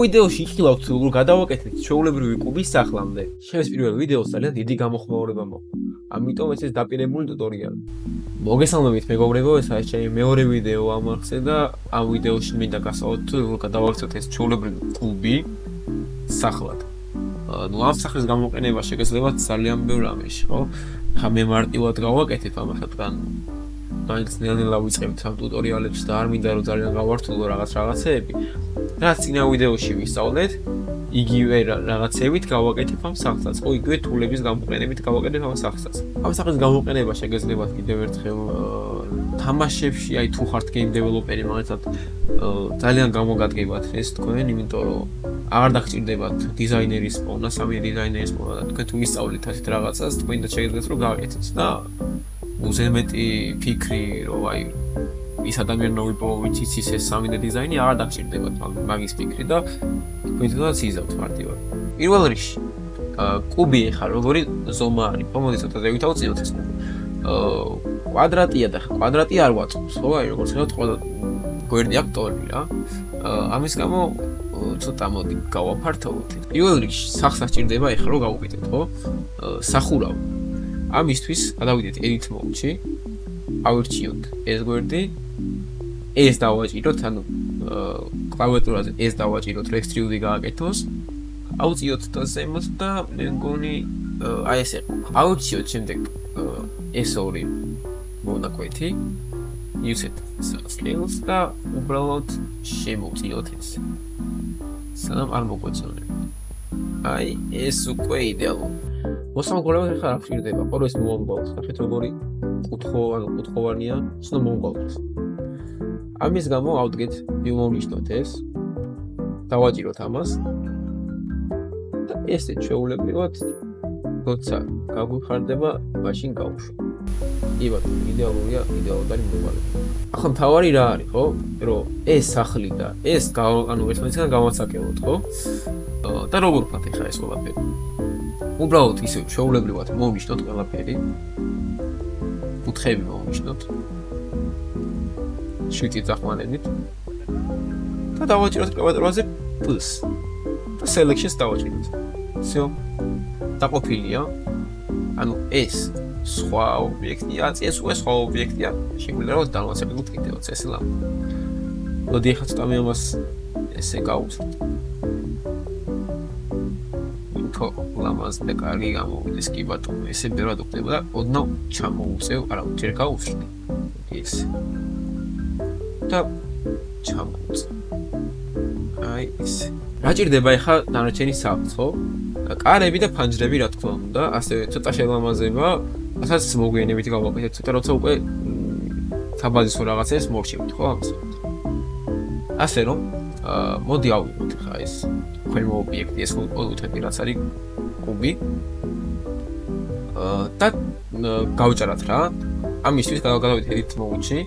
ვიდეოში იხილავთ როგორ გადავაკეთეთ ჩვეულებრივი კუბის სახლამდე. ჩემს პირველ ვიდეოს ძალიან დიდი გამოხმაურება მოყვა. ამიტომ ეს დაპირებული ტუტორიალი. მოგესალმებით მეგობრებო, ეს არის ჩემი მეორე ვიდეო ამ არხზე და ამ ვიდეოში მინდა გასაუბროთ როგორ გადავაკეთოთ ეს ჩვეულებრივი კუბი სახლად. ნუ ამ სახლის გამოყენება შეგეძლება ძალიან ბევრ რამეში, ხო? ხა მე მარტივად გავაკეთებ ამას, რადგან მაინც ნელ-ნელა ვიწყებთ ამ ტუტორიალებს და არ მინდა რომ ძალიან გავართულო რაღაცეები. რაც წინა ვიდეოში ვისწავლეთ, იგივე რაღაცებით გავაკეთებ ამ სახლსაც, ხო, იგივე თულების გამოყენებით გავაკეთებ ამ სახლსაც. ამ სახლის გამოყენება შეგეძლება კიდევ ერთხელ თამაშებში, აი თუ ხართ game developer-ი, მაგალითად ძალიან გამოგადგებათ ეს თქვენ, იმიტომ რომ აღარ დაგჭირდებათ დიზაინერის პოვნა, სამი დიზაინერის პოვნა და თქვენ თუ ისწავლეთ ასეთ რაღაცას, თქვენ და შეგიძლიათ რომ გავაკეთოთ და უზემეტი ფიქრი, რომ აი ის ადამიანები ვინც იცის ეს სამი დიზაინი აღარ დაგჭირდებათ მაგის ფიქრი და თქვენთანაც იზავთ მარტივად. პირველ რიგში კუბი ხა როგორი ზომა არის, მოდი ცოტა ზევითავწიოთ ეს კუბი. კვადრატია და კვადრატი არ ვაწვს, ხო? აი როგორც ხედავთ, ყველა გვერდი აქვს ტორი რა. ამის გამო ცოტა მოდი გავაფართოვოთ. პირველ რიგში სახს სჭირდება ეხლა რომ გავუკეთეთ, ხო? სახურავი. ამისთვის გადავიდეთ edit mode-ში. ავირჩიოთ ეს გვერდი. ეს დავაჭიროთ, ანუ კლავიატურაზე ეს დავაჭიროთ, extrude გააკეთოს. ავწიოთ და ზემოთ და მე მგონი აი ესე. ავირჩიოთ შემდეგ ეს ორი მონაკვეთი. Use scales და უბრალოდ შემოვწიოთ ეს. სანამ არ მოგვეწონება. აი ეს უკვე იდეალურია. მოსამგორებლად ხარ არ ხირდება, ყოველთვის მომგვალთ. ნახეთ როგორი კუთხოვანია, სულ მომგვალთ. ამის გამო ავდგეთ ვიმოვნიშნოთ ეს. დავაჭიროთ ამას. და ესე ჩვეულებრივად როცა გაგვიხარდება, მაშინ გავუშვათ. იბათ, იდეალურია, იდეალურად არის მომგვალება. ახლა მთავარი რა არის, ხო? რომ ეს სახლი და ეს ანუ ერთმანეთისგან გამოსაკელოთ, ხო? და როგორ ვქნათ ახლა ეს ყველაფერი? უბრალოდ ისე ჩვეულებრივად მოვნიშნოთ ყველაფერი. კუთხეები მოვნიშნოთ. შვიდით ახმანებით. და დავაჭიროთ კლავიატურაზე plus. და selection-ს დავაჭიროთ. всё. დაყოფილია. ანუ ეს სხვა ობიექტია, ეს უკვე სხვა ობიექტია. შეგვიძლია რომ დავასაკუთრებთ კიდევაც ეს ლამპა. მოდი ახლა ცოტა მე ამას ესე გავუსვით. ლამაზ და კარგი გამოვიდეს კი ბატონო, ესე ბევრად უხდება და ოდნავ ჩამოუწევ, არა, ჯერ გავუსვით. ეს. და ჩამოუწევ. აი ეს. რა ჭირდება ახლა დანარჩენი საფრთხე, ხო? კარები და ფანჯრები, რა თქმა უნდა, ასევე ცოტა შელამაზება, ასაც მოგვიანებით გავაკეთეთ, ცოტა როცა უკვე საბაზისო რაღაცებს მორჩევთ, ხო, ამას. ასე რომ, მოდი ავიღოთ ხა ეს ქვემო ობიექტი, ეს კუთხვები, რაც არის კუბი. და გავჭარათ რა. ამისთვის გადავიდეთ edit mode-ში,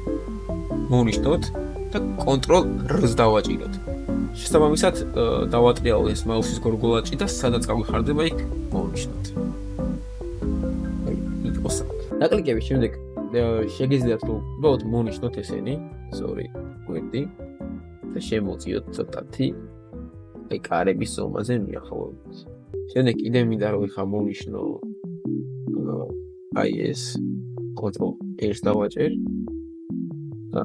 მოვნიშნოთ და control R-ს დავაჭიროთ. შესაბამისად, დავატრიალოთ ეს მაუსის გორგოლაჭი და სადაც გაგვიხარდება იქ მოვნიშნოთ. აი, იყოს. დაკლიკების შემდეგ შეგიძლიათ რომ უბრალოდ მოვნიშნოთ ესენი, sorry, გვერდი და შემოწიოთ ცოტათი. აი, კარების ზომაზე მიახლოვებით. შემდეგ კიდე მინდა რომ ხა მოვნიშნო აი ეს control R-ს დავაჭერ და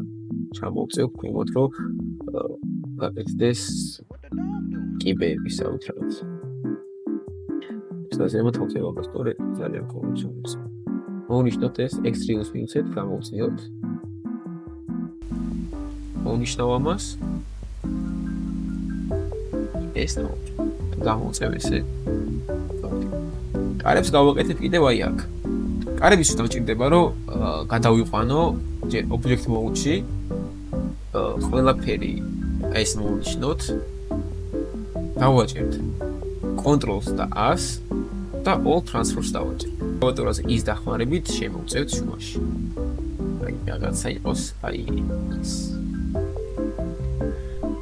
ჩამოვწევ ქვემოთ რომ გაკეთდეს კიბეების საუთრად. ეს ზემოთ თავდება სწორედ ძალიან კომიჩობს. მოვნიშნოთ ეს extrude-ს მივცეთ, გამოვწიოთ. მოვნიშნავ ამას. ეს გამოვწევ ესე. კარებს გავაკეთებ კიდევ აი აქ. კარების დავჭირდება რომ გადავიყვანო ჯერ object mode-ში. ყველაფერი ეს მოვნიშნოთ. დავაჭერთ controls და as და all transfers დავაჭერთ. კლავიატურაზე ის დახმარებით შემოვწევთ შუაში. აი რაღაცა იყოს აი ის.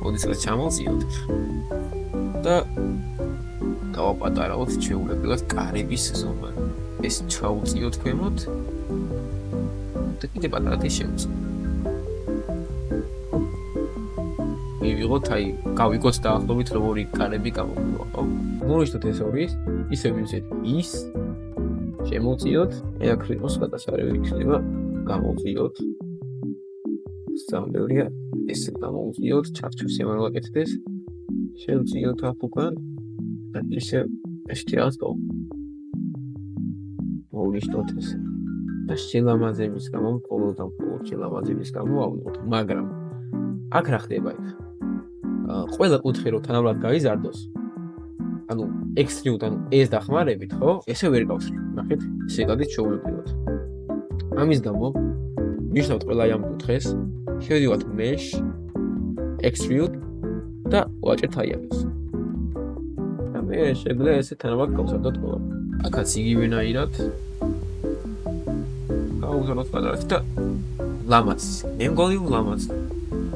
მოდი ცოტა ჩამოვწიოთ. და გავაპატარავოთ ჩვეულებრივად კარების ზომა. ეს ჩაუწიოთ ქვემოთ. და კიდე პატარად ის შევწევთ. მივიღოთ, აი, გავიგოთ დაახლოებით როგორი კარები გამოგვივა, ხო? მოვიშლოთ ეს ორი, ისე ვიზეთ ის, შემოვწიოთ, აკრიტოს გადასარევი იქნება, გამოვწიოთ. სწავლევრია, ესე გამოვწიოთ, ჩარჩოს ემარვაკეთდეს, შევწიოთ აქ უკან, და ისე შეასწავლო. მოვიშლოთ ესე. და შილამაზების გამო, ყოველდღე შილამაზების გამო ავიღოთ, მაგრამ აქ რა ხდება იქ? ყველა კუთხე რო თანაბრად გაიზარდოს, ანუ X3-ით, ანუ ეს დახმარებით, ხო? ესე ვერ გავს. ნახეთ, ესე გადით ჩაულებრივად. ამის გამო ნიშნავთ ყველა ამ კუთხეს, შევდივართ mesh X3-ით და ვაჭერთ აიაკებს. და მე შეგვიძლია ესე თანაბრად გავსარდოთ ყველა. აქაც იგივენაირად გავუზარდოთ პატარას და ლამაზი. მე მგონი ლამაზ.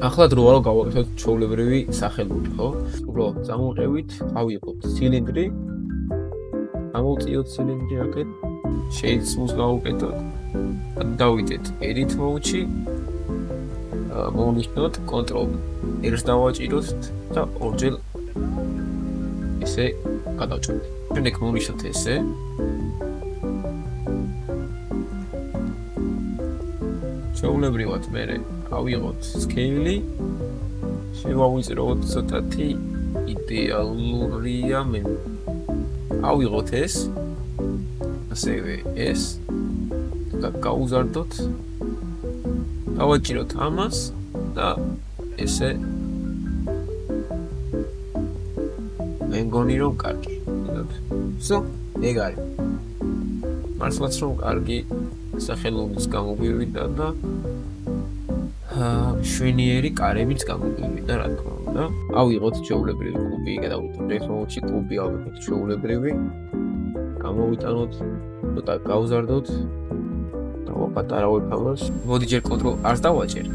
ახლა დროა რომ გავაკეთოთ ჩვეულებრივი სახელური, ხო? უბრალოდ წამოვყევით, ავიღოთ ცილინდრი. ამოვწიოთ ცილინდრი აქეთ. შეიცმოს გავუკეთოთ. დავიდეთ edit mode-ში. მოვნიშნოთ control R-ს დავაჭიროთ და ორჯერ ესე გადავჭრით. შემდეგ მოვნიშნოთ ესე. ჩვეულებრივად მე ავიღოთ scale-ი. შევავიწროთ ცოტათი იდეალურია მე. ავიღოთ ეს. ასევე ეს. და გავუზარდოთ. დავაჭიროთ ამას და ესე მე მგონი რომ კარგი. ვსო, ეგარი. მართლაც რომ კარგი სახელობის გამოგვივიდა და შვენიერი კარებიც გამოგვივიდა, რა თქმა უნდა. ავიღოთ ჩვეულებრივი კუბი, გადავიდეთ ტექნოლოგიაში კუბი ავიღოთ ჩვეულებრივი. გამოვიტანოთ, ცოტა გავზარდოთ. დავაპატარავებ ამას. მოდი ჯერ control R-ს დავაჭერ.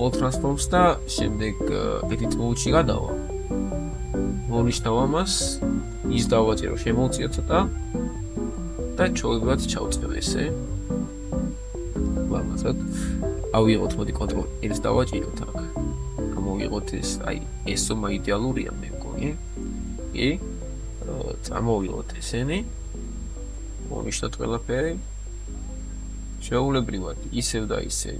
All transforms და შემდეგ edit mode-ში გადავა. მოვნიშნავ ამას, ის დავაჭერო, შემოვწიო ცოტა და ჩვეულებრივად ჩავწევ ესე. ლამაზად. ავიღოთ, მოდი control R-ს დავაჭიროთ აქ. გამოვიღოთ ეს, აი, ეს ზომა იდეალურია მე მგონი. კი? წამოვიღოთ ესენი. მოვნიშნოთ ყველაფერი. ჩვეულებრივად ისევ და ისე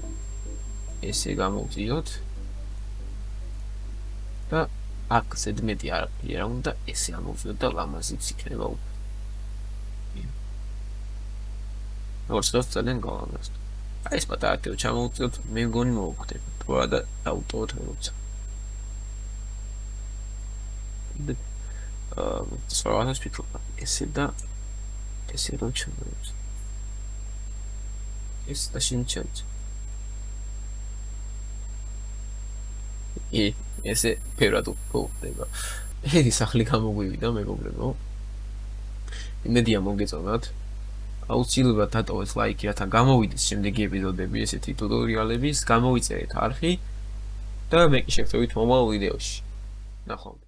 ესე გამოვწიოთ და აქ ზედმეტი არაფერი არ უნდა ესე ამოვწიოთ და ლამაზიც იქნება უკვე. როგორც ძალიან გალამაზდა. აი ეს პატარა თეო ჩამოვწიოთ, მე მგონი მოვხდება. თორა და დავუტოვოთ როცა. სწორად ვფიქრობ ესე და ესე რო ჩამოვწიოთ. ეს და შინჩეთ. ესე ფერად უყურდება. ეს სახლი გამოგვივიდა მეგობრებო. იმედია მოგეწონათ. აუცილებლად დატოვეთ ლაიქი, რათა გამოვიდეს შემდეგი ეპიზოდები ესეთი ტუტორიალების, გამოვიწერეთ არხი და მე კი შევხვდებით მომავალ ვიდეოში. ნახვამდის.